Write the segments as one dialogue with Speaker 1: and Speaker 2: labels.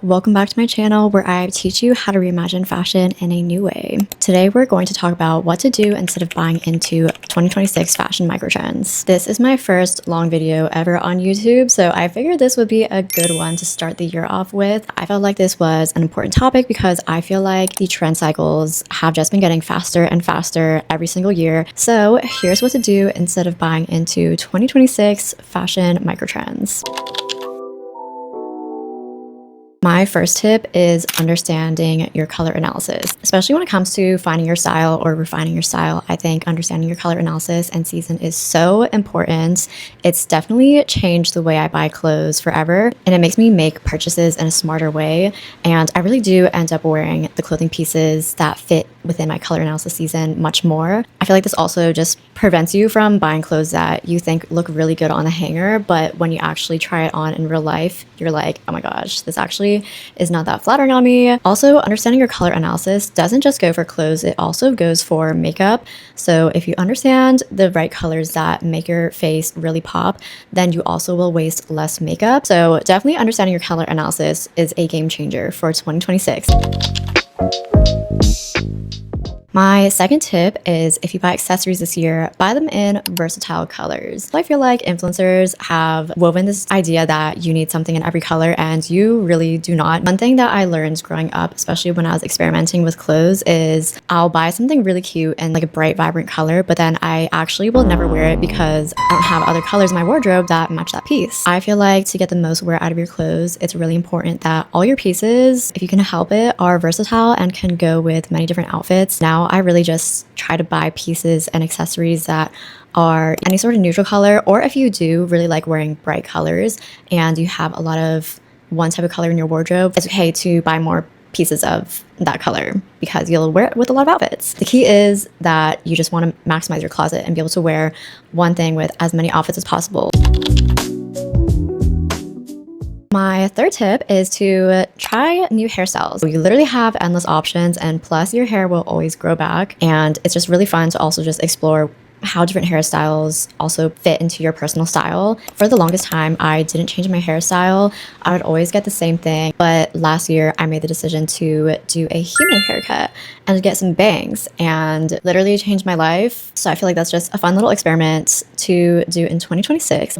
Speaker 1: welcome back to my channel where I teach you how to reimagine fashion in a new way. Today we're going to talk about what to do instead of buying into 2026 fashion microtrends. This is my first long video ever on YouTube, so I figured this would be a good one to start the year off with. I felt like this was an important topic because I feel like the trend cycles have just been getting faster and faster every single year. So here's what to do instead of buying into 2026 fashion microtrends. My first tip is understanding your color analysis, especially when it comes to finding your style or refining your style. I think understanding your color analysis and season is so important. It's definitely changed the way I buy clothes forever, and it makes me make purchases in a smarter way. And I really do end up wearing the clothing pieces that fit within my color analysis season much more. I feel like this also just prevents you from buying clothes that you think look really good on the hanger, but when you actually try it on in real life, you're like, oh my gosh, this actually is not that flattering on me. Also, understanding your color analysis doesn't just go for clothes, it also goes for makeup. So if you understand the right colors that make your face really pop, then you also will waste less makeup. So definitely understanding your color analysis is a game changer for 2026. My second tip is if you buy accessories this year, buy them in versatile colors. I feel like influencers have woven this idea that you need something in every color, and you really do not. One thing that I learned growing up, especially when I was experimenting with clothes, is I'll buy something really cute and like a bright, vibrant color, but then I actually will never wear it because I don't have other colors in my wardrobe that match that piece. I feel like to get the most wear out of your clothes, it's really important that all your pieces, if you can help it, are versatile and can go with many different outfits. Now, I really just try to buy pieces and accessories that are any sort of neutral color, or if you do really like wearing bright colors and you have a lot of one type of color in your wardrobe, it's okay to buy more pieces of that color because you'll wear it with a lot of outfits. The key is that you just want to maximize your closet and be able to wear one thing with as many outfits as possible. My third tip is to try new hairstyles. You literally have endless options, and plus your hair will always grow back, and it's just really fun to also just explore how different hairstyles also fit into your personal style. For the longest time, I didn't change my hairstyle. I would always get the same thing, but last year I made the decision to do a human haircut and get some bangs, and literally changed my life. So I feel like that's just a fun little experiment to do in 2026.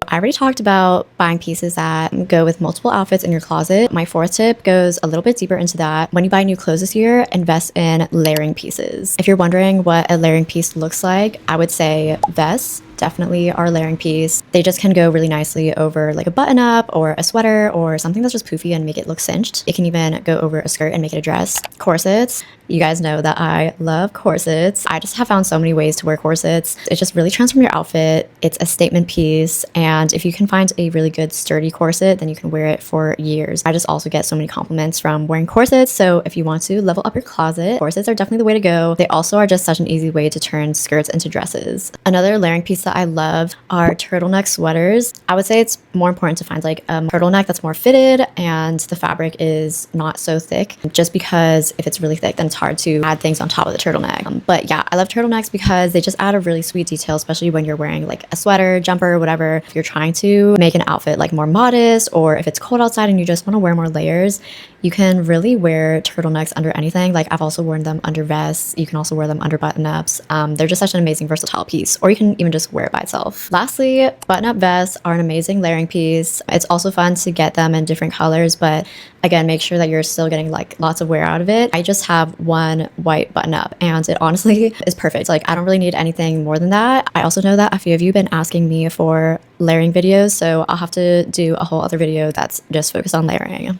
Speaker 1: I already talked about buying pieces that go with multiple outfits in your closet. My fourth tip goes a little bit deeper into that. When you buy new clothes this year, invest in layering pieces. If you're wondering what a layering piece looks like, I would say vests definitely are a layering piece. They just can go really nicely over like a button up or a sweater or something that's just poofy and make it look cinched. It can even go over a skirt and make it a dress. Corsets. You guys know that I love corsets. I just have found so many ways to wear corsets. It just really transforms your outfit. It's a statement piece, and if you can find a really good sturdy corset, then you can wear it for years. I just also get so many compliments from wearing corsets, so if you want to level up your closet, corsets are definitely the way to go. They also are just such an easy way to turn skirts into dresses. Another layering piece that I love are turtleneck sweaters. I would say it's more important to find like a turtleneck that's more fitted and the fabric is not so thick, just because if it's really thick, then it's hard to add things on top of the turtleneck. But yeah, I love turtlenecks because they just add a really sweet detail, especially when you're wearing like a sweater, jumper, whatever. If you're trying to make an outfit like more modest, or if it's cold outside and you just want to wear more layers, you can really wear turtlenecks under anything. Like I've also worn them under vests. You can also wear them under button-ups. They're just such an amazing versatile piece, or you can even just wear it by itself. Lastly, button-up vests are an amazing layering piece. It's also fun to get them in different colors, but again, make sure that you're still getting like lots of wear out of it. I just have one white button-up and it honestly is perfect. Like I don't really need anything more than that. I also know that a few of you have been asking me for layering videos, so I'll have to do a whole other video that's just focused on layering.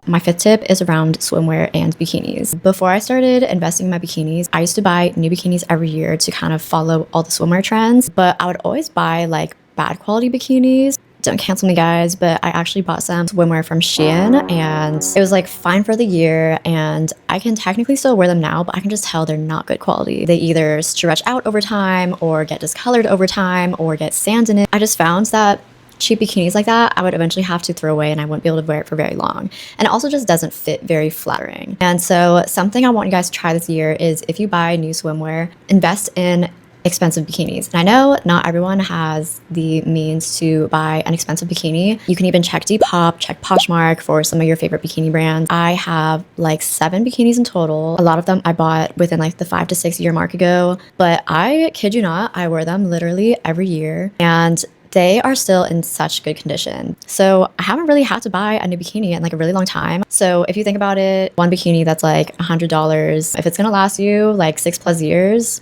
Speaker 1: My fifth tip is around swimwear and bikinis. Before I started investing in my bikinis, I used to buy new bikinis every year to kind of follow all the swimwear trends, but I would always buy like bad quality bikinis. Don't cancel me, guys, but I actually bought some swimwear from Shein and it was like fine for the year, and I can technically still wear them now, but I can just tell they're not good quality. They either stretch out over time or get discolored over time or get sand in it. I just found that cheap bikinis like that, I would eventually have to throw away and I wouldn't be able to wear it for very long. And it also just doesn't fit very flattering. And so something I want you guys to try this year is if you buy new swimwear, invest in expensive bikinis. And I know not everyone has the means to buy an expensive bikini. You can even check Depop, check Poshmark for some of your favorite bikini brands. I have like 7 bikinis in total. A lot of them I bought within like the 5 to 6 year mark ago, but I kid you not, I wear them literally every year and they are still in such good condition. So I haven't really had to buy a new bikini in like a really long time. So if you think about it, one bikini that's like $100, if it's gonna last you like 6+ years,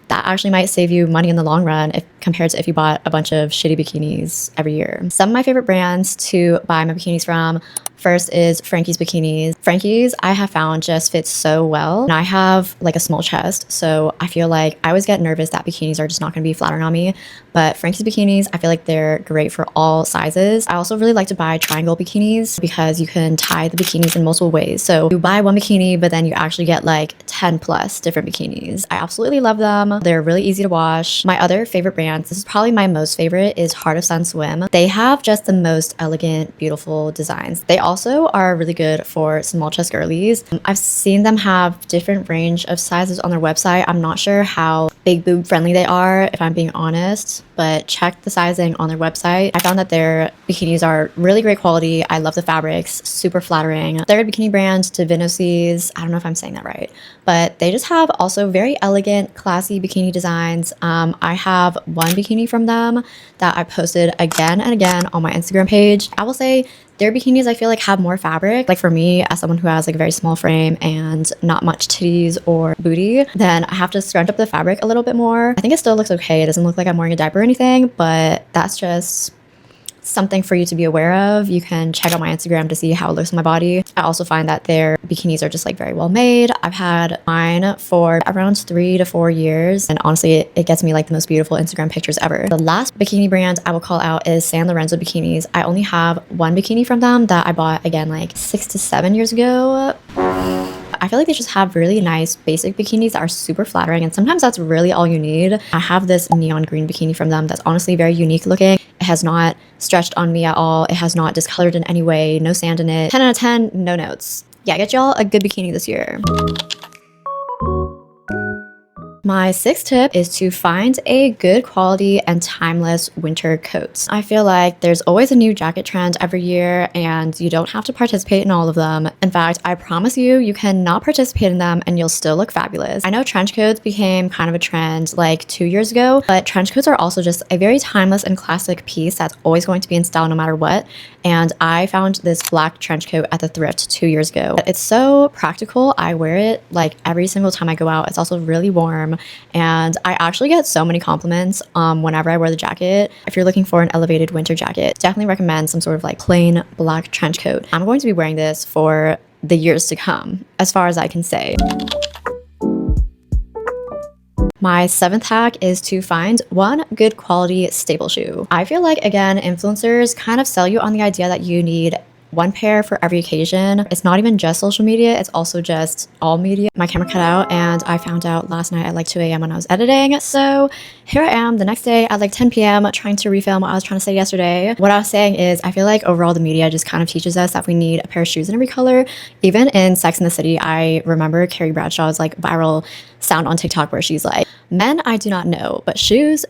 Speaker 1: that actually might save you money in the long run if compared to if you bought a bunch of shitty bikinis every year. Some of my favorite brands to buy my bikinis from, first is Frankie's Bikinis. Frankie's, I have found, just fits so well. And I have like a small chest, so I feel like I always get nervous that bikinis are just not going to be flattering on me. But Frankie's Bikinis, I feel like they're great for all sizes. I also really like to buy triangle bikinis because you can tie the bikinis in multiple ways. So you buy one bikini, but then you actually get like 10 plus different bikinis. I absolutely love them. They're really easy to wash. My other favorite brands, this is probably my most favorite, is Heart of Sun Swim. They have just the most elegant, beautiful designs. They also are really good for small chest girlies. I've seen them have different range of sizes on their website. I'm not sure how big boob friendly they are, if I'm being honest, but check the sizing on their website. I found that their bikinis are really great quality. I love the fabrics, super flattering. Third bikini brand, Divinoci's, I don't know if I'm saying that right, but they just have also very elegant, classy bikini designs. I have one bikini from them that I posted again and again on my Instagram page. I will say their bikinis, I feel like, have more fabric. Like for me, as someone who has like a very small frame and not much titties or booty, then I have to scrunch up the fabric a little bit more. I think it still looks okay. It doesn't look like I'm wearing a diaper or anything, but that's just something for you to be aware of. You can check out my Instagram to see how it looks on my body. I also find that their bikinis are just like very well made. I've had mine for around 3 to 4 years, and honestly it gets me like the most beautiful Instagram pictures ever. The last bikini brand I will call out is San Lorenzo Bikinis. I only have one bikini from them that I bought again like 6 to 7 years ago. I feel like they just have really nice basic bikinis that are super flattering, and sometimes that's really all you need. I have this neon green bikini from them that's honestly very unique looking. It has not stretched on me at all. It has not discolored in any way. No sand in it. 10 out of 10, no notes. Yeah, get y'all a good bikini this year. My 6th tip is to find a good quality and timeless winter coat. I feel like there's always a new jacket trend every year and you don't have to participate in all of them. In fact, I promise you, you cannot participate in them and you'll still look fabulous. I know trench coats became kind of a trend like 2 years ago, but trench coats are also just a very timeless and classic piece that's always going to be in style no matter what. And I found this black trench coat at the thrift 2 years ago. It's so practical. I wear it like every single time I go out. It's also really warm. And I actually get so many compliments whenever I wear the jacket. If you're looking for an elevated winter jacket, definitely recommend some sort of like plain black trench coat. I'm going to be wearing this for the years to come, as far as I can say. My 7th hack is to find one good quality staple shoe. I feel like, again, influencers kind of sell you on the idea that you need one pair for every occasion. It's not even just social media, it's also just all media. My camera cut out and I found out last night at like 2 a.m. when I was editing. So here I am the next day at like 10 p.m. trying to refilm what I was trying to say yesterday. What I was saying is I feel like overall the media just kind of teaches us that we need a pair of shoes in every color. Even in Sex and the City, I remember Carrie Bradshaw's like viral sound on TikTok where she's like, "Men I do not know, but shoes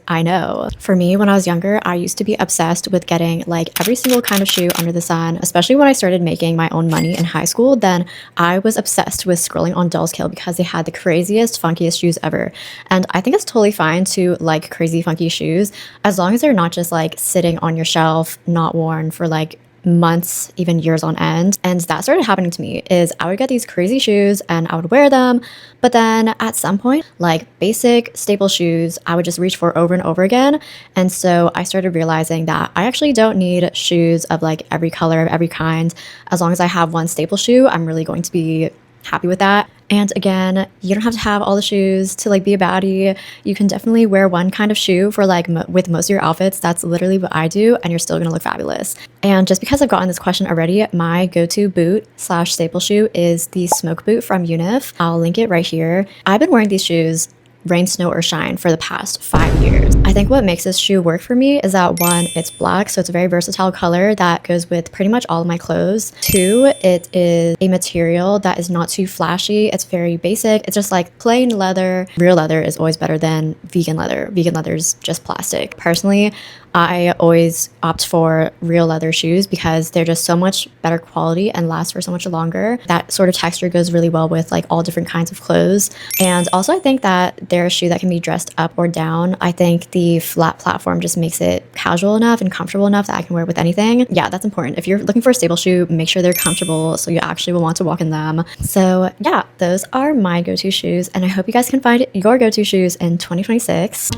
Speaker 1: I know." For me, when I was younger, I used to be obsessed with getting like every single kind of shoe under the sun, especially when I started making my own money in high school. Then I was obsessed with scrolling on Dolls Kill because they had the craziest, funkiest shoes ever. And I think it's totally fine to like crazy, funky shoes as long as they're not just like sitting on your shelf, not worn for like months, even years on end. And that started happening to me is I would get these crazy shoes and I would wear them, but then at some point, like basic staple shoes, I would just reach for over and over again. And so I started realizing that I actually don't need shoes of like every color, of every kind. As long as I have one staple shoe, I'm really going to be happy with that. And again, you don't have to have all the shoes to like be a baddie. You can definitely wear one kind of shoe for like with most of your outfits. That's literally what I do, and you're still gonna look fabulous. And just because I've gotten this question already, my go-to boot / staple shoe is the smoke boot from Unif. I'll link it right here. I've been wearing these shoes rain, snow, or shine for the past 5 years. I think what makes this shoe work for me is that one, it's black, so it's a very versatile color that goes with pretty much all of my clothes. Two, it is a material that is not too flashy. It's very basic. It's just like plain leather. Real leather is always better than vegan leather. Vegan leather is just plastic. Personally, I always opt for real leather shoes because they're just so much better quality and last for so much longer. That sort of texture goes really well with like all different kinds of clothes. And also I think that they're a shoe that can be dressed up or down. I think the flat platform just makes it casual enough and comfortable enough that I can wear with anything. Yeah, that's important. If you're looking for a stable shoe, make sure they're comfortable so you actually will want to walk in them. So yeah, those are my go-to shoes, and I hope you guys can find your go-to shoes in 2026.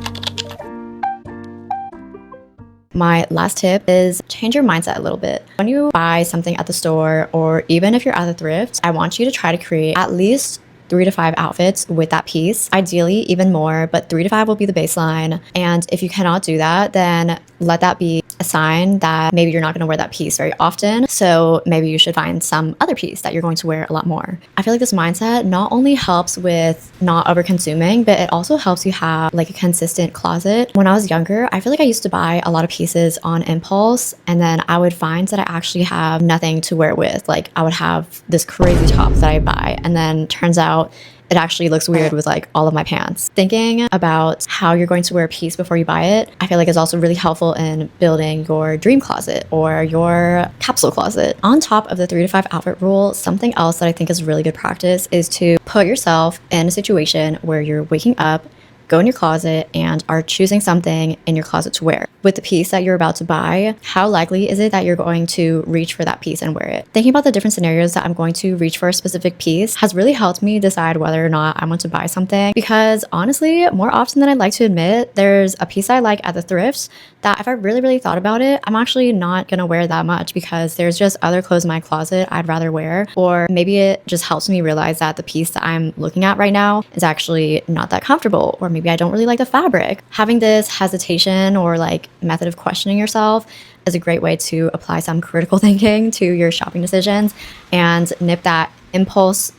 Speaker 1: My last tip is change your mindset a little bit. When you buy something at the store, or even if you're at the thrift, I want you to try to create at least 3 to 5 outfits with that piece. Ideally, even more, but 3 to 5 will be the baseline. And if you cannot do that, then let that be a sign that maybe you're not going to wear that piece very often. So maybe you should find some other piece that you're going to wear a lot more. I feel like this mindset not only helps with not over consuming, but it also helps you have like a consistent closet. When I was younger, I feel like I used to buy a lot of pieces on impulse, and then I would find that I actually have nothing to wear with. Like I would have this crazy top that I buy, and then turns out it actually looks weird with like all of my pants. Thinking about how you're going to wear a piece before you buy it, I feel like is also really helpful in building your dream closet or your capsule closet. On top of the 3 to 5 outfit rule, something else that I think is really good practice is to put yourself in a situation where you're waking up, go in your closet, and are choosing something in your closet to wear. With the piece that you're about to buy, how likely is it that you're going to reach for that piece and wear it? Thinking about the different scenarios that I'm going to reach for a specific piece has really helped me decide whether or not I want to buy something, because honestly, more often than I'd like to admit, there's a piece I like at the thrift that if I really thought about it, I'm actually not gonna wear that much because there's just other clothes in my closet I'd rather wear. Or maybe it just helps me realize that the piece that I'm looking at right now is actually not that comfortable, or maybe I don't really like the fabric. Having this hesitation or like method of questioning yourself is a great way to apply some critical thinking to your shopping decisions and nip that impulse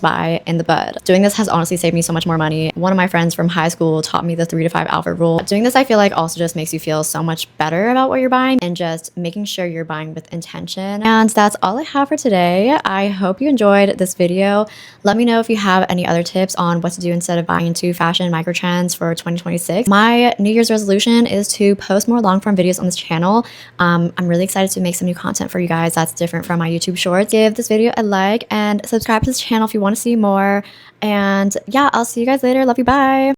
Speaker 1: buy in the bud. Doing this has honestly saved me so much more money. One of my friends from high school taught me the 3 to 5 outfit rule. Doing this, I feel like, also just makes you feel so much better about what you're buying and just making sure you're buying with intention. And that's all I have for today. I hope you enjoyed this video. Let me know if you have any other tips on what to do instead of buying into fashion microtrends for 2026. My New Year's resolution is to post more long form videos on this channel. I'm really excited to make some new content for you guys that's different from my YouTube shorts. Give this video a like and subscribe to this channel if you want to see more. And yeah, I'll see you guys later. Love you. Bye.